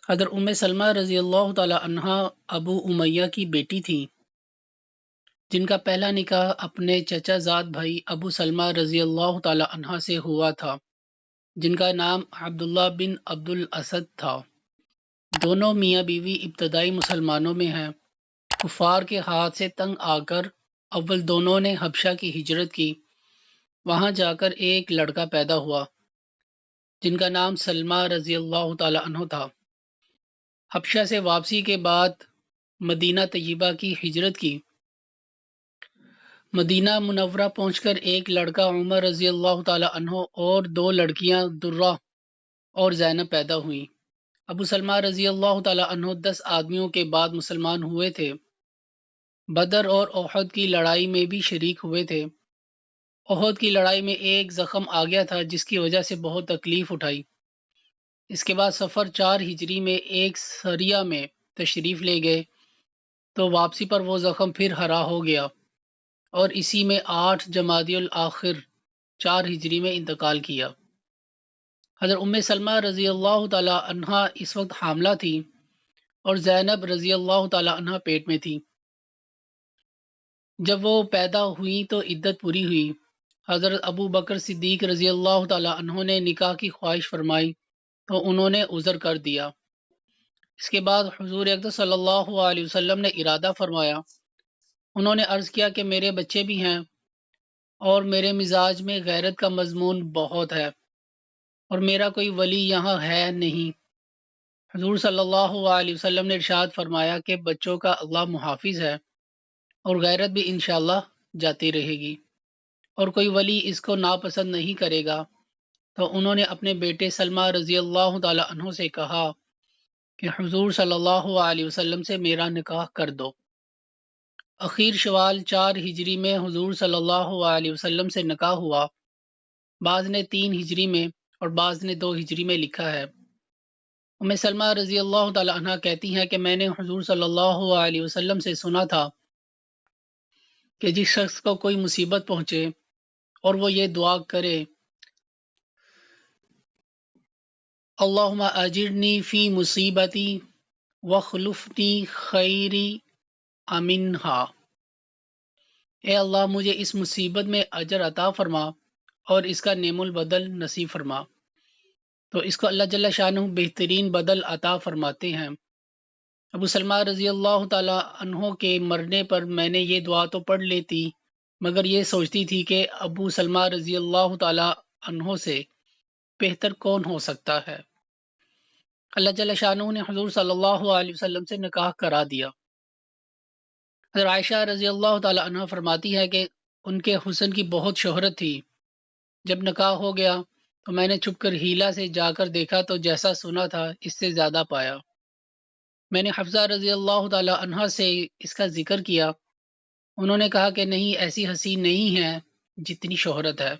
حضرت سلمہ رضی اللہ تعالی عنہا ابو امیہ کی بیٹی تھی، جن کا پہلا نکاح اپنے چچا زاد بھائی ابو سلمہ رضی اللہ تعالی عنہ سے ہوا تھا، جن کا نام عبداللہ بن عبد الاسد تھا۔ دونوں میاں بیوی ابتدائی مسلمانوں میں ہیں۔ کفار کے ہاتھ سے تنگ آ کر اول دونوں نے حبشہ کی ہجرت کی۔ وہاں جا کر ایک لڑکا پیدا ہوا جن کا نام سلمہ رضی اللہ تعالی عنہ تھا۔ حبشہ سے واپسی کے بعد مدینہ طیبہ کی ہجرت کی۔ مدینہ منورہ پہنچ کر ایک لڑکا عمر رضی اللہ تعالی عنہ اور دو لڑکیاں درہ اور زینب پیدا ہوئیں۔ ابو سلمہ رضی اللہ تعالی عنہ 10 آدمیوں کے بعد مسلمان ہوئے تھے۔ بدر اور احد کی لڑائی میں بھی شریک ہوئے تھے۔ احد کی لڑائی میں ایک زخم آ گیا تھا جس کی وجہ سے بہت تکلیف اٹھائی۔ اس کے بعد سفر 4 ہجری میں ایک سریہ میں تشریف لے گئے تو واپسی پر وہ زخم پھر ہرا ہو گیا اور اسی میں 8 جمادی الاخر 4 ہجری میں انتقال کیا۔ حضرت سلمہ رضی اللہ تعالی عنہا اس وقت حاملہ تھی اور زینب رضی اللہ تعالی عنہا پیٹ میں تھی۔ جب وہ پیدا ہوئی تو عدت پوری ہوئی۔ حضرت ابو بکر صدیق رضی اللہ تعالی عنہ نے نکاح کی خواہش فرمائی تو انہوں نے عذر کر دیا۔ اس کے بعد حضور اقدس صلی اللہ علیہ وسلم نے ارادہ فرمایا۔ انہوں نے عرض کیا کہ میرے بچے بھی ہیں اور میرے مزاج میں غیرت کا مضمون بہت ہے اور میرا کوئی ولی یہاں ہے نہیں۔ حضور صلی اللہ علیہ وسلم نے ارشاد فرمایا کہ بچوں کا اللہ محافظ ہے اور غیرت بھی انشاءاللہ جاتی رہے گی اور کوئی ولی اس کو ناپسند نہیں کرے گا۔ تو انہوں نے اپنے بیٹے سلمہ رضی اللہ تعالی عنہ سے کہا کہ حضور صلی اللہ علیہ وسلم سے میرا نکاح کر دو۔ اخیر شوال 4 ہجری میں حضور صلی اللہ علیہ وسلم سے نکاح ہوا۔ بعض نے 3 ہجری میں اور بعض نے 2 ہجری میں لکھا ہے۔ سلمہ رضی اللہ تعالی عنہ کہتی ہیں کہ میں نے حضور صلی اللہ علیہ وسلم سے سنا تھا کہ جس شخص کو کوئی مصیبت پہنچے اور وہ یہ دعا کرے اللہم اجرنی فی مصیبتی وخلفنی خیری امنہا، اے اللہ مجھے اس مصیبت میں اجر عطا فرما اور اس کا نعم البدل نصیب فرما، تو اس کو اللہ جل شانہ بہترین بدل عطا فرماتے ہیں۔ ابو سلمہ رضی اللہ تعالی عنہ کے مرنے پر میں نے یہ دعا تو پڑھ لیتی مگر یہ سوچتی تھی کہ ابو سلمہ رضی اللہ تعالی عنہ سے بہتر کون ہو سکتا ہے۔ اللہ جل شانہ نے حضور صلی اللہ علیہ وسلم سے نکاح کرا دیا۔ حضرت عائشہ رضی اللہ تعالی عنہ فرماتی ہے کہ ان کے حسن کی بہت شہرت تھی۔ جب نکاح ہو گیا تو میں نے چھپ کر ہیلا سے جا کر دیکھا تو جیسا سنا تھا اس سے زیادہ پایا۔ میں نے حفصہ رضی اللہ تعالی عنہ سے اس کا ذکر کیا۔ انہوں نے کہا کہ نہیں، ایسی حسین نہیں ہے جتنی شہرت ہے۔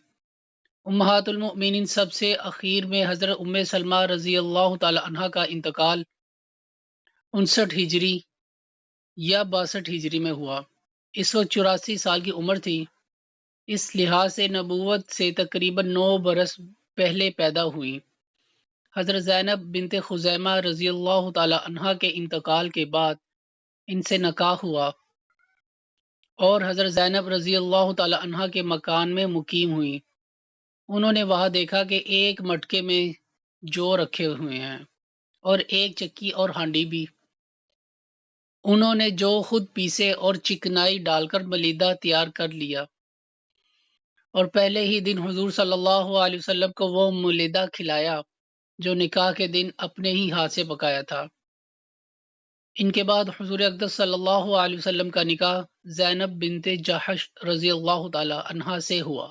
امہات المؤمنین سب سے اخیر میں حضرت سلمہ رضی اللہ تعالی عنہ کا انتقال 59 ہجری یا 62 ہجری میں ہوا۔ اس وقت 84 سال کی عمر تھی۔ اس لحاظ سے نبوت سے تقریباً 9 برس پہلے پیدا ہوئی۔ حضرت زینب بنت خزیمہ رضی اللہ تعالی عنہ کے انتقال کے بعد ان سے نکاح ہوا اور حضرت زینب رضی اللہ تعالی عنہ کے مکان میں مقیم ہوئی۔ انہوں نے وہاں دیکھا کہ ایک مٹکے میں جو رکھے ہوئے ہیں اور ایک چکی اور ہانڈی بھی۔ انہوں نے جو خود پیسے اور چکنائی ڈال کر ملیدہ تیار کر لیا اور پہلے ہی دن حضور صلی اللہ علیہ وسلم کو وہ ملیدہ کھلایا جو نکاح کے دن اپنے ہی ہاتھ سے پکایا تھا۔ ان کے بعد حضور اقدس صلی اللہ علیہ وسلم کا نکاح زینب بنت جحش رضی اللہ تعالی عنہا سے ہوا۔